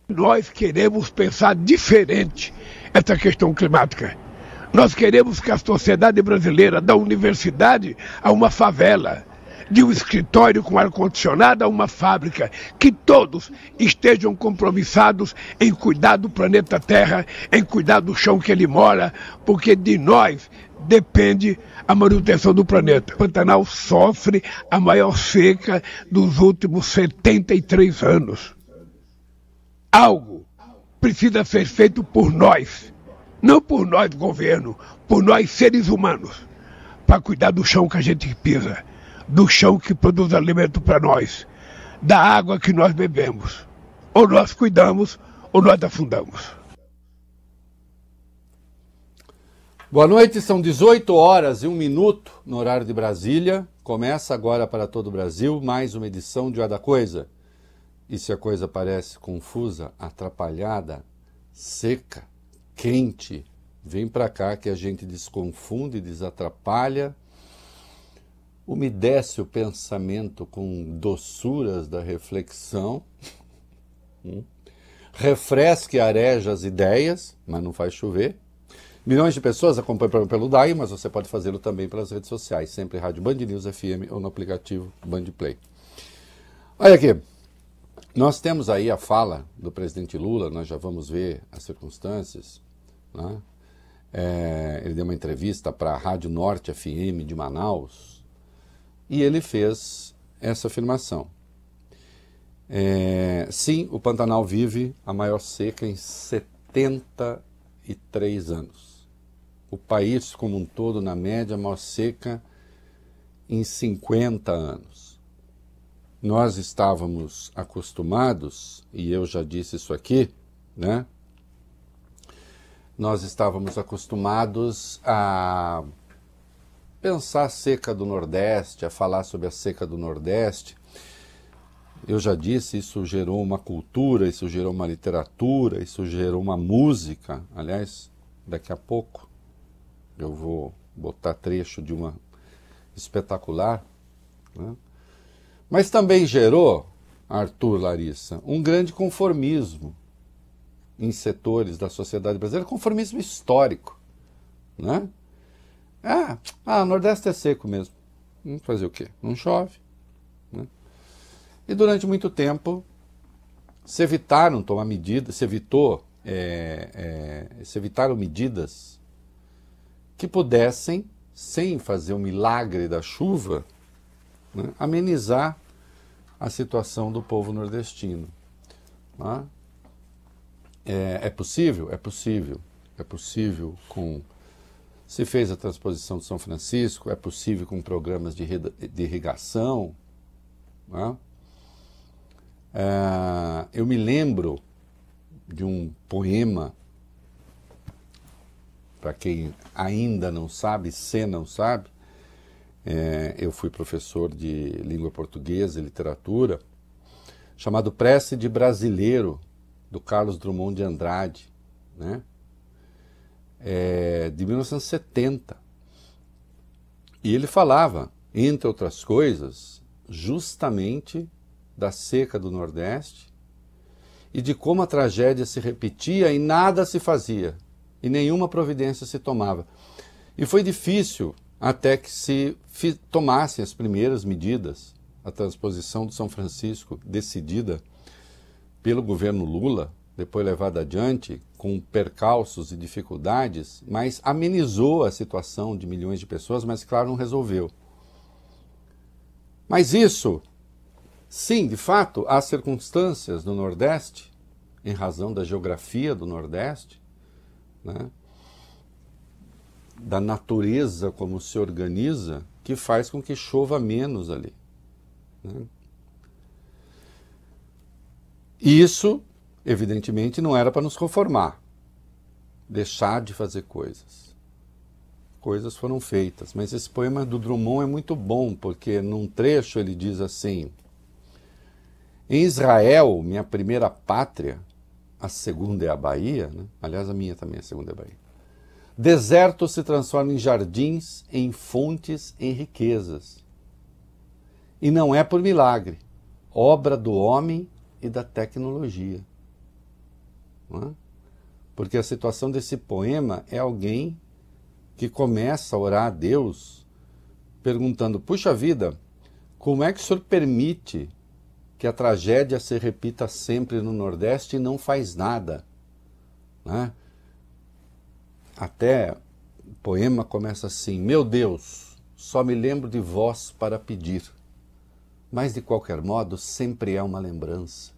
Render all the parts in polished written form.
Nós queremos pensar diferente essa questão climática. Nós queremos que a sociedade brasileira, da universidade a uma favela, de um escritório com ar-condicionado a uma fábrica, que todos estejam compromissados em cuidar do planeta Terra, em cuidar do chão que ele mora, porque de nós depende a manutenção do planeta. O Pantanal sofre a maior seca dos últimos 73 anos. Algo precisa ser feito por nós, não por nós, governo, por nós, seres humanos, para cuidar do chão que a gente pisa, do chão que produz alimento para nós, da água que nós bebemos. Ou nós cuidamos, ou nós afundamos. Boa noite, são 18 horas e 1 minuto no horário de Brasília. Começa agora para todo o Brasil mais uma edição de Ó da Coisa. E se a coisa parece confusa, atrapalhada, seca, quente, vem para cá que a gente desconfunde, desatrapalha, umedece o pensamento com doçuras da reflexão, refresca e areja as ideias, mas não faz chover. Milhões de pessoas acompanham o programa pelo DAI, mas você pode fazê-lo também pelas redes sociais, sempre Rádio Band News FM ou no aplicativo Band Play. Olha aqui, nós temos aí a fala do presidente Lula, nós já vamos ver as circunstâncias, né? Ele deu uma entrevista para a Rádio Norte FM de Manaus e ele fez essa afirmação. Sim, o Pantanal vive a maior seca em 73 anos. O país como um todo, na média, a maior seca em 50 anos. Nós estávamos acostumados, e eu já disse isso aqui, né? Nós estávamos acostumados a pensar a seca do Nordeste, a falar sobre a seca do Nordeste. Eu já disse, isso gerou uma cultura, isso gerou uma literatura, isso gerou uma música. Aliás, daqui a pouco eu vou botar trecho de uma espetacular, né? Mas também gerou, Arthur, Larissa, um grande conformismo em setores da sociedade brasileira, conformismo histórico, né? O Nordeste é seco mesmo. Fazer o quê? Não chove, né? E durante muito tempo se evitaram tomar medidas, se evitaram medidas que pudessem, sem fazer o milagre da chuva, né, amenizar a situação do povo nordestino. Né? É possível? É possível. É possível se fez a transposição de São Francisco, é possível com programas de irrigação. Né? Eu me lembro de um poema, para quem ainda não sabe, se não sabe, eu fui professor de língua portuguesa e literatura, chamado Prece de Brasileiro, do Carlos Drummond de Andrade, né? De 1970. E ele falava, entre outras coisas, justamente da seca do Nordeste e de como a tragédia se repetia e nada se fazia, e nenhuma providência se tomava. E foi difícil até que se tomassem as primeiras medidas, a transposição do São Francisco, decidida pelo governo Lula, depois levada adiante, com percalços e dificuldades, mas amenizou a situação de milhões de pessoas, mas, claro, não resolveu. Mas isso, sim, de fato, há circunstâncias no Nordeste, em razão da geografia do Nordeste, né, da natureza como se organiza, que faz com que chova menos ali. Né? E isso, evidentemente, não era para nos conformar, deixar de fazer coisas. Coisas foram feitas, mas esse poema do Drummond é muito bom, porque num trecho ele diz assim: em Israel, minha primeira pátria, a segunda é a Bahia, né? Aliás, a minha também, a segunda é a Bahia. Deserto se transforma em jardins, em fontes, em riquezas. E não é por milagre, obra do homem e da tecnologia. não é? Porque a situação desse poema é alguém que começa a orar a Deus perguntando, puxa vida, como é que o senhor permite que a tragédia se repita sempre no Nordeste e não faz nada? Né? Até o poema começa assim, meu Deus, só me lembro de vós para pedir, mas de qualquer modo sempre é uma lembrança.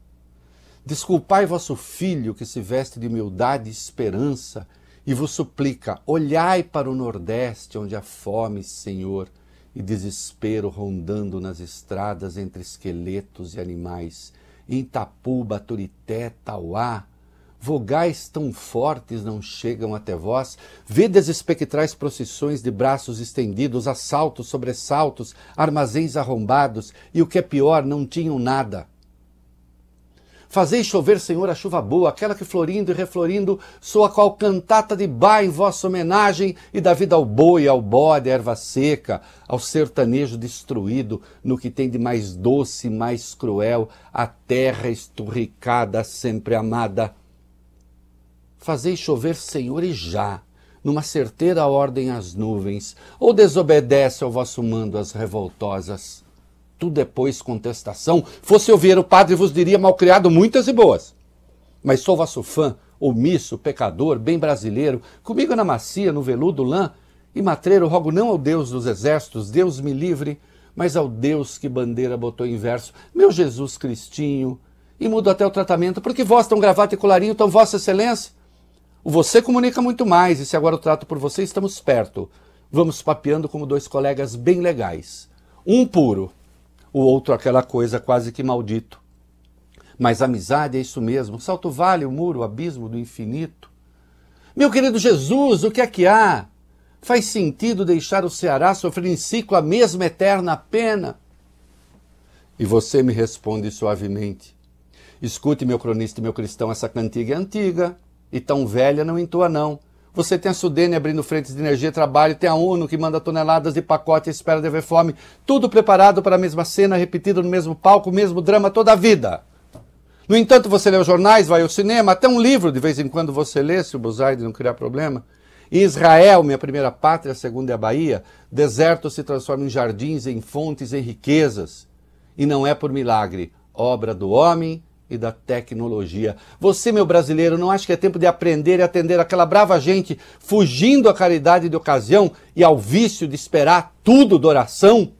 Desculpai vosso filho que se veste de humildade e esperança e vos suplica, olhai para o Nordeste onde há fome, Senhor, e desespero rondando nas estradas entre esqueletos e animais. Em Itapu, Baturité, Tauá, vogais tão fortes não chegam até vós, vedes espectrais procissões de braços estendidos, assaltos, sobressaltos, armazéns arrombados, e o que é pior, não tinham nada. Fazei chover, Senhor, a chuva boa, aquela que florindo e reflorindo soa qual cantata de Bá em vossa homenagem e dá vida ao boi, ao bode, à erva seca, ao sertanejo destruído, no que tem de mais doce e mais cruel, a terra esturricada, sempre amada. Fazei chover, Senhor, e já, numa certeira ordem as nuvens, ou desobedece ao vosso mando as revoltosas. Tudo é, pois, contestação. Fosse eu ver o padre, vos diria malcriado muitas e boas. Mas sou vosso fã, omisso, pecador, bem brasileiro, comigo na macia, no veludo lã, e matreiro rogo não ao Deus dos exércitos, Deus me livre, mas ao Deus que bandeira botou em verso, meu Jesus Cristinho, e mudo até o tratamento, porque vós tão gravata e colarinho, tão vossa excelência. O você comunica muito mais, e se agora eu trato por você, estamos perto. Vamos papeando como dois colegas bem legais. Um puro, o outro aquela coisa quase que maldito. Mas amizade é isso mesmo, salto vale, o muro, o abismo do infinito. Meu querido Jesus, o que é que há? Faz sentido deixar o Ceará sofrer em ciclo a mesma eterna pena? E você me responde suavemente. Escute, meu cronista e meu cristão, essa cantiga é antiga e tão velha não entoa não. Você tem a Sudene abrindo frentes de energia e trabalho, tem a ONU que manda toneladas de pacote e espera de ver fome, tudo preparado para a mesma cena, repetido no mesmo palco, o mesmo drama toda a vida. No entanto, você lê os jornais, vai ao cinema, até um livro de vez em quando você lê, se o Buzaide não criar problema. Em Israel, minha primeira pátria, a segunda é a Bahia, desertos se transformam em jardins, em fontes, em riquezas. E não é por milagre, obra do homem e da tecnologia. Você, meu brasileiro, não acha que é tempo de aprender e atender aquela brava gente fugindo à caridade de ocasião e ao vício de esperar tudo da oração?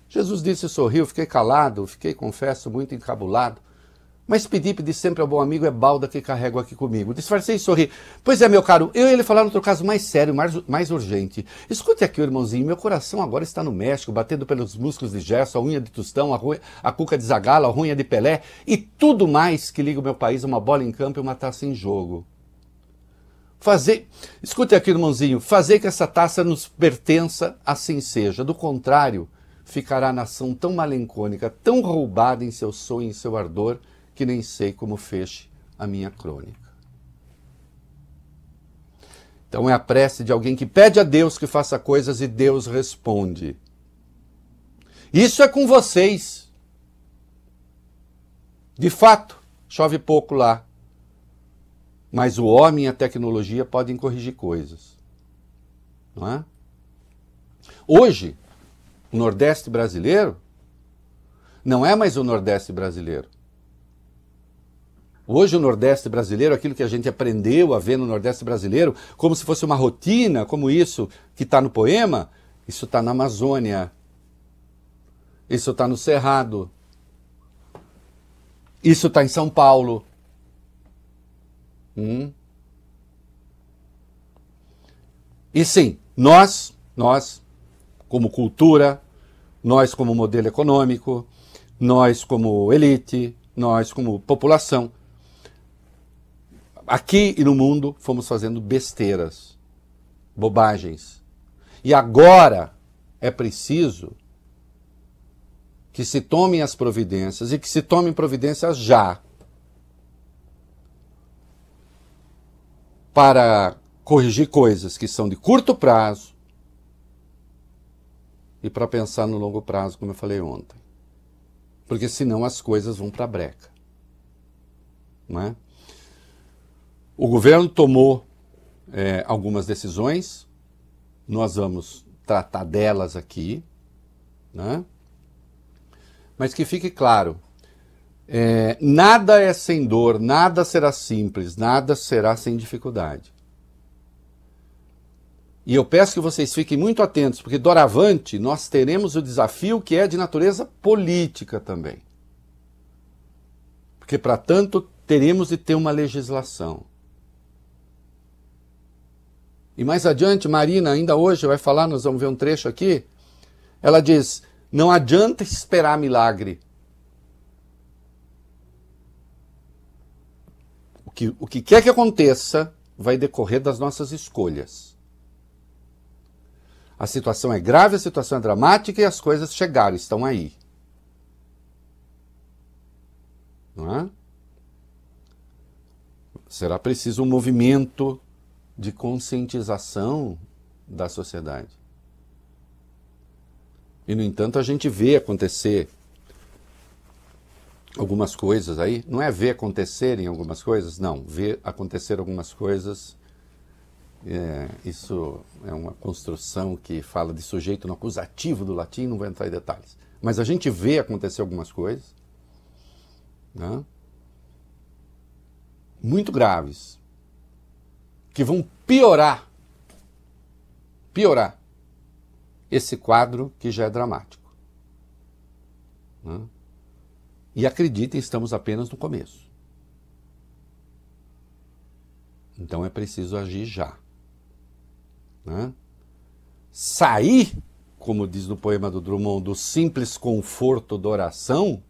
Jesus disse e sorriu, fiquei calado, fiquei, confesso, muito encabulado. Mas pedi sempre ao bom amigo, é balda que carrego aqui comigo. Disfarcei e sorri. Pois é, meu caro, eu e ele falaram outro caso mais sério, mais urgente. Escute aqui, irmãozinho, meu coração agora está no México, batendo pelos músculos de Gerson, a unha de Tostão, a cuca de Zagalo, a runha de Pelé e tudo mais que liga o meu país a uma bola em campo e uma taça em jogo. Escute aqui, irmãozinho, fazer que essa taça nos pertença, assim seja. Do contrário, ficará a nação tão malencônica, tão roubada em seu sonho e em seu ardor, que nem sei como feche a minha crônica. Então é a prece de alguém que pede a Deus que faça coisas e Deus responde. Isso é com vocês. De fato, chove pouco lá. Mas o homem e a tecnologia podem corrigir coisas. Não é? Hoje, o Nordeste brasileiro não é mais o Nordeste brasileiro. Hoje o Nordeste brasileiro, aquilo que a gente aprendeu a ver no Nordeste brasileiro, como se fosse uma rotina, como isso que está no poema, isso está na Amazônia, isso está no Cerrado, isso está em São Paulo. E sim, nós, como cultura, nós como modelo econômico, nós como elite, nós como população, aqui e no mundo fomos fazendo besteiras, bobagens. E agora é preciso que se tomem as providências e que se tomem providências já para corrigir coisas que são de curto prazo e para pensar no longo prazo, como eu falei ontem. Porque senão as coisas vão para a breca. Não é? O governo tomou algumas decisões, nós vamos tratar delas aqui, né? Mas que fique claro, nada é sem dor, nada será simples, nada será sem dificuldade. E eu peço que vocês fiquem muito atentos, porque doravante nós teremos o desafio que é de natureza política também. Porque, para tanto, teremos de ter uma legislação. E mais adiante, Marina, ainda hoje, vai falar, nós vamos ver um trecho aqui, ela diz, não adianta esperar milagre. O que quer que aconteça vai decorrer das nossas escolhas. A situação é grave, a situação é dramática e as coisas chegaram, estão aí. Não é? Será preciso um movimento de conscientização da sociedade. E, no entanto, a gente vê acontecer algumas coisas aí. Não é ver acontecerem algumas coisas, não. Ver acontecer algumas coisas. Isso é uma construção que fala de sujeito no acusativo do latim, não vou entrar em detalhes. Mas a gente vê acontecer algumas coisas, né, muito graves, que vão piorar esse quadro que já é dramático. Né? E acreditem, estamos apenas no começo. Então é preciso agir já. Né? Sair, como diz no poema do Drummond, do simples conforto da oração,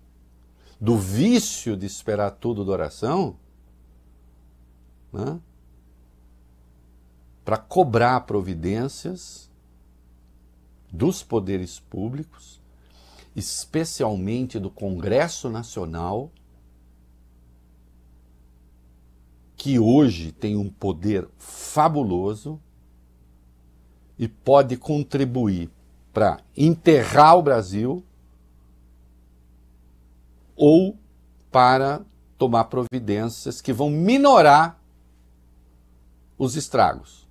do vício de esperar tudo da oração, né? Para cobrar providências dos poderes públicos, especialmente do Congresso Nacional, que hoje tem um poder fabuloso e pode contribuir para enterrar o Brasil ou para tomar providências que vão minorar os estragos.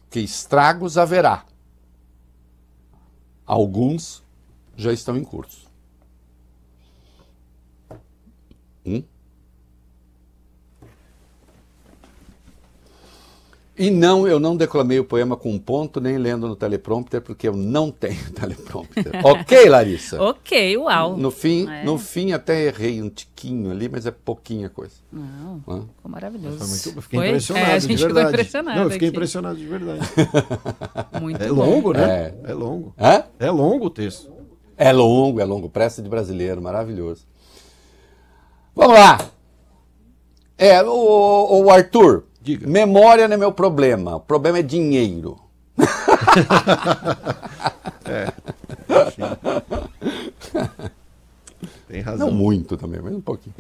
Porque estragos haverá. Alguns já estão em curso. E não, eu não declamei o poema com ponto, nem lendo no teleprompter, porque eu não tenho teleprompter. Ok, Larissa? Ok, uau. No fim até errei um tiquinho ali, mas é pouquinha coisa. Não, ficou maravilhoso. Eu fiquei impressionado, a gente de verdade. ficou impressionado. Não, eu fiquei aqui. impressionado de verdade. Muito É bom. longo, né? É longo. Hã? É longo o texto. É longo. Prece de brasileiro, maravilhoso. Vamos lá. O Arthur, diga. Memória não é meu problema, o problema é dinheiro. Tem razão. Não muito também, mas um pouquinho.